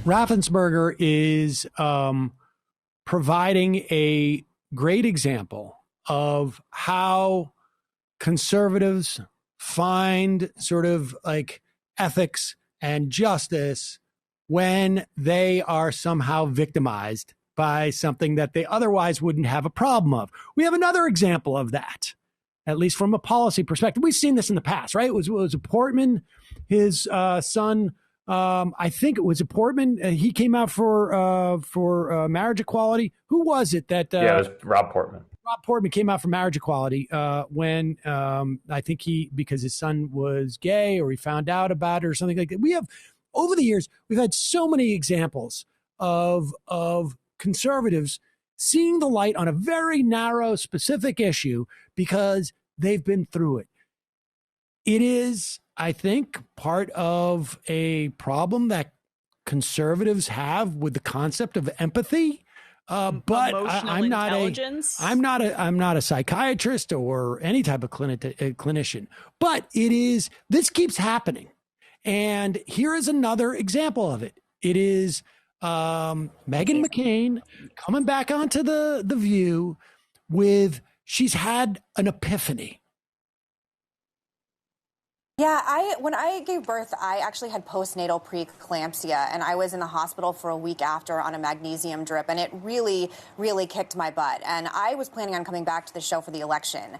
Raffensperger is providing a great example of how conservatives find sort of like ethics and justice when they are somehow victimized by something that they otherwise wouldn't have a problem of. We have another example of that, at least from a policy perspective. We've seen this in the past, right? It was Portman, his son. I think it was a Portman. He came out for marriage equality. Who was it that? Yeah, it was Rob Portman. Rob Portman came out for marriage equality when I think because his son was gay or he found out about it or something like that. We have, over the years, we've had so many examples of conservatives seeing the light on a very narrow, specific issue because they've been through it. It is, I think, part of a problem that conservatives have with the concept of empathy. But I'm not a psychiatrist or any type of clinician. But this keeps happening. And here is another example of it. It is Meghan McCain coming back onto the View she's had an epiphany. Yeah, when I gave birth, I actually had postnatal preeclampsia, and I was in the hospital for a week after on a magnesium drip, and it really, really kicked my butt. And I was planning on coming back to the show for the election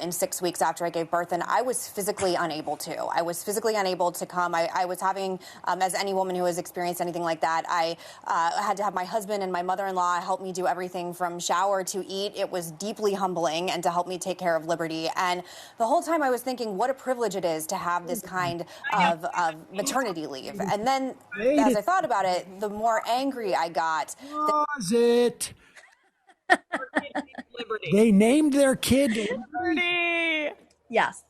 in 6 weeks after I gave birth, and I was physically unable to. I was physically unable to come. I was having, as any woman who has experienced anything like that, I had to have my husband and my mother-in-law help me do everything from shower to eat. It was deeply humbling, and to help me take care of Liberty. And the whole time I was thinking what a privilege it is to have this kind of maternity leave. And then as I thought about it, the more angry I got. Was it? Liberty. They named their kid Liberty. Yes.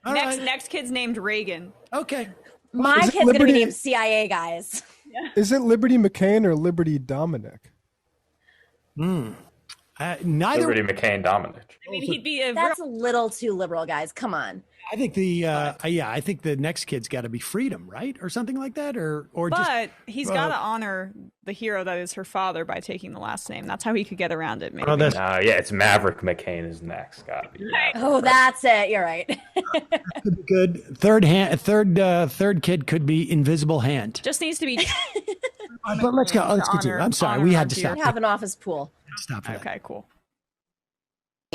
Next kid's named Reagan. Okay. My kid's going to be named CIA, guys. Yeah. Is it Liberty McCain or Liberty Dominic? Neither. Liberty McCain Dominic. I mean, he'd be That's a little too liberal, guys. Come on. I think I think the next kid's got to be Freedom, right, or something like that, or but he's got to honor the hero that is her father by taking the last name. That's how he could get around it. Maybe. It's Maverick McCain is next. Gotta be. Oh, that's it. You're right. Could be good. Third kid could be Invisible Hand. Just needs to be. But let's go. Let's continue. I'm sorry, we had to stop. We have an office pool. Stop. Okay, cool.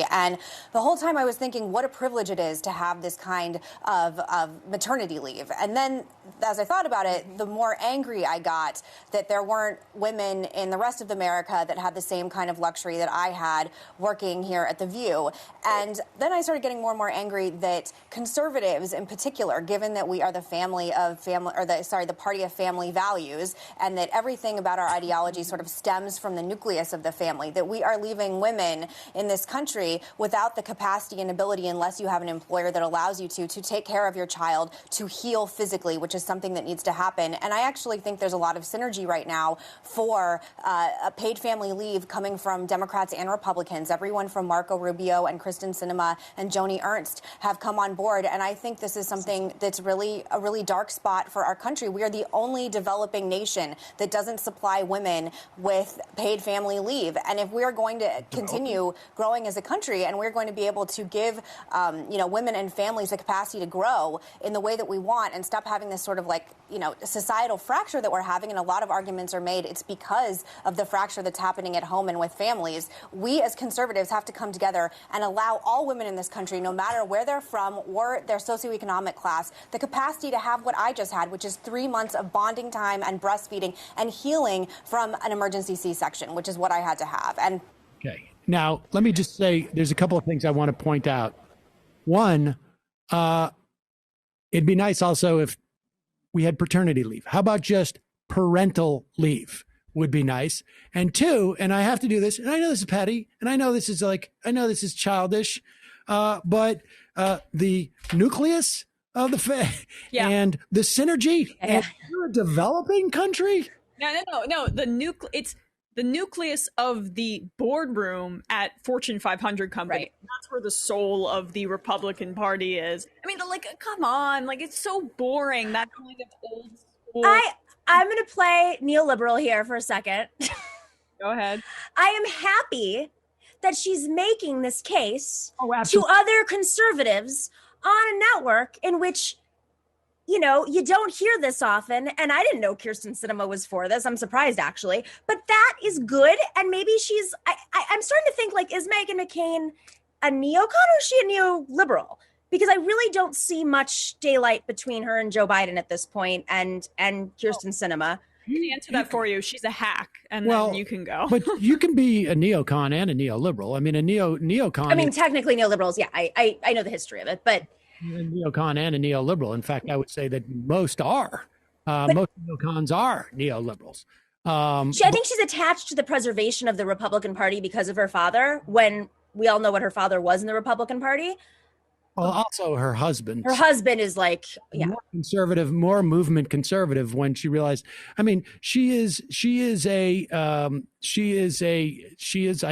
And the whole time I was thinking what a privilege it is to have this kind of maternity leave. And then as I thought about it, the more angry I got that there weren't women in the rest of America that had the same kind of luxury that I had working here at The View. And then I started getting more and more angry that conservatives in particular, given that we are the the party of family values, and that everything about our ideology sort of stems from the nucleus of the family, that we are leaving women in this country without the capacity and ability, unless you have an employer that allows you to take care of your child, to heal physically, which is something that needs to happen. And I actually think there's a lot of synergy right now for a paid family leave coming from Democrats and Republicans. Everyone from Marco Rubio and Kristen Sinema and Joni Ernst have come on board. And I think this is something that's really a really dark spot for our country. We are the only developing nation that doesn't supply women with paid family leave. And if we're going to continue growing as a country, and we're going to be able to give women and families the capacity to grow in the way that we want and stop having this sort of societal fracture that we're having, and a lot of arguments are made it's because of the fracture that's happening at home and with families. We as conservatives have to come together and allow all women in this country, no matter where they're from or their socioeconomic class, the capacity to have what I just had, which is 3 months of bonding time and breastfeeding and healing from an emergency C-section, which is what I had to have. And okay. Now, let me just say there's a couple of things I want to point out. One, it'd be nice also if we had paternity leave. How about just parental leave would be nice. And two, and I have to do this, and I know this is petty, and I know this is childish, but the nucleus of the and the synergy, and you're a developing country. No. It's the nucleus of the boardroom at Fortune 500 company. Right. That's where the soul of the Republican Party is. I mean, come on, it's so boring, that kind of old school. I'm going to play neoliberal here for a second. Go ahead. I am happy that she's making this case Oh, to absolutely. other conservatives on a network in which, you know, you don't hear this often. And I didn't know Kirsten Sinema was for this. I'm surprised, actually. But that is good. And maybe she's, I'm starting to think, like, is Meghan McCain a neocon or is she a neoliberal? Because I really don't see much daylight between her and Joe Biden at this point and Kirsten Sinema. I can answer that for you. She's a hack, and Well, then you can go. But you can be a neocon and a neoliberal. I mean, a neocon. I mean, technically neoliberals. Yeah, I know the history of it, but A neocon and a neoliberal. In fact, I would say that most are. Most neocons are neoliberals. I think she's attached to the preservation of the Republican Party because of her father, when we all know what her father was in the Republican Party. Well, also her husband. Her husband is like, yeah, More conservative, more movement conservative. When she realized, I mean, she is I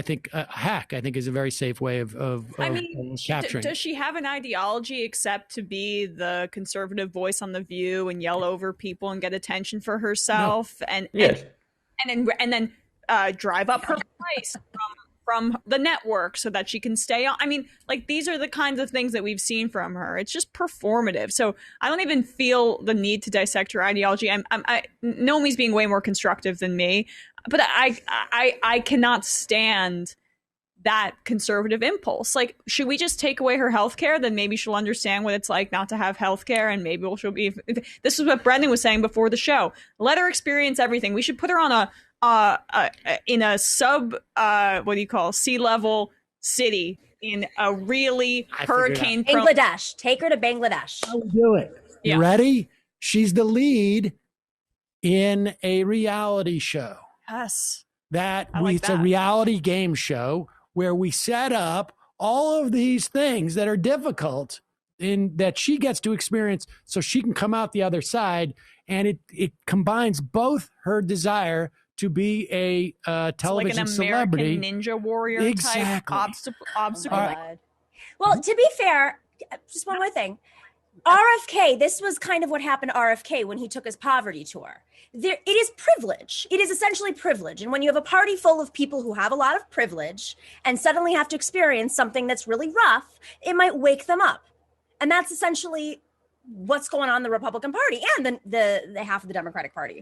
think a hack. I think is a very safe way of I mean, capturing. does she have an ideology except to be the conservative voice on The View and yell over people and get attention for herself and then drive up her price from the network so that she can stay on? I mean, like, these are the kinds of things that we've seen from her. It's just performative. So I don't even feel the need to dissect her ideology. Naomi's being way more constructive than me, but I cannot stand that conservative impulse. Like, should we just take away her health care? Then maybe she'll understand what it's like not to have health care, and maybe she'll be. This is what Brendan was saying before the show. Let her experience everything. We should put her on in a sea level city in a really hurricane prone. Bangladesh. Take her to Bangladesh. How we do it? Yeah. You ready? She's the lead in a reality show. Yes. It's a reality game show where we set up all of these things that are difficult in that she gets to experience so she can come out the other side. And it combines both her desire to be a television like an American celebrity. Ninja Warrior type obstacle. Well, to be fair, just one more thing. RFK, this was kind of what happened to RFK when he took his poverty tour. It is privilege. It is essentially privilege. And when you have a party full of people who have a lot of privilege and suddenly have to experience something that's really rough, it might wake them up. And that's essentially what's going on in the Republican Party and the half of the Democratic Party.